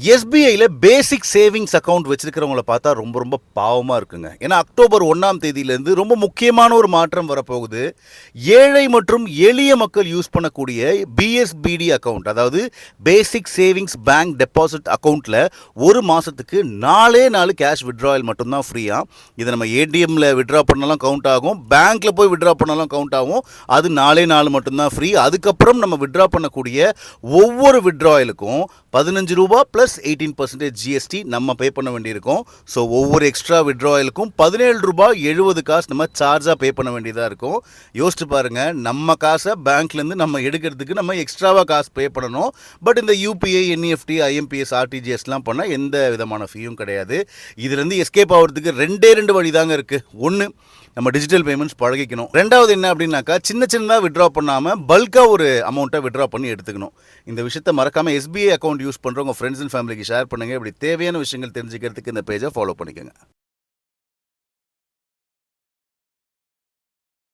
எஸ்பிஐயில் பேசிக் savings account வச்சிருக்கிறவங்கள பார்த்தா ரொம்ப ரொம்ப பாவமாக இருக்குங்க. ஏன்னா அக்டோபர் 1ஆம் தேதியிலேருந்து ரொம்ப முக்கியமான ஒரு மாற்றம் வரப்போகுது. ஏழை மற்றும் எளிய மக்கள் யூஸ் பண்ணக்கூடிய பிஎஸ்பிடி அக்கௌண்ட், அதாவது பேசிக் சேவிங்ஸ் பேங்க் டெபாசிட் அக்கௌண்ட்டில் ஒரு மாதத்துக்கு 4 கேஷ் விட்ராயல் மட்டும்தான் ஃப்ரீயாக. இதை நம்ம ஏடிஎம்மில் விட்ரா பண்ணாலும் கவுண்ட் ஆகும், பேங்க்கில் போய் விட்ரா பண்ணாலும் கவுண்ட் ஆகும். அது 4 மட்டும்தான் ஃப்ரீ. அதுக்கப்புறம் நம்ம விட்ரா பண்ணக்கூடிய ஒவ்வொரு விட்ராயலுக்கும் 15 ரூபா ப்ளஸ் 18% ஜிஎஸ்டி நம்ம பே பண்ண வேண்டியிருக்கும். ஸோ ஒவ்வொரு எக்ஸ்ட்ரா விட்ராயலுக்கும் 17 ரூபாய் 70 காசு நம்ம சார்ஜாக பே பண்ண வேண்டியதாக இருக்கும். யோசிச்சு பாருங்கள், நம்ம காசை பேங்க்லேருந்து நம்ம எடுக்கிறதுக்கு நம்ம எக்ஸ்ட்ராவாக காசு பே பண்ணணும். பட் இந்த யூபிஐ, என்இஎஃப்டி, ஐஎம்பிஎஸ், ஆர்டிஜிஎஸ்லாம் பண்ணால் எந்த விதமான ஃபீயும் கிடையாது. இதுலேருந்து எஸ்கேப் ஆகிறதுக்கு ரெண்டு வழி தாங்க இருக்குது. ஒன்று, நம்ம டிஜிட்டல் பேமெண்ட்ஸ் பழகிக்கணும். ரெண்டாவது என்ன அப்படின்னாக்கா, சின்னதாக விட்ரா பண்ணாமல் பல்காக ஒரு அமௌண்ட்டை விட்ரா பண்ணி எடுத்துக்கணும். இந்த விஷயத்தை மறக்காமல் எஸ்பிஐ அக்கௌண்ட் யூஸ் பண்ணுறவங்க ஃப்ரெண்ட்ஸ் அண்ட் ஃபேமிலிக்கு ஷேர் பண்ணுங்கள். இப்படி தேவையான விஷயங்கள் தெரிஞ்சுக்கிறதுக்கு இந்த பேஜை ஃபாலோ பண்ணிக்கோங்க.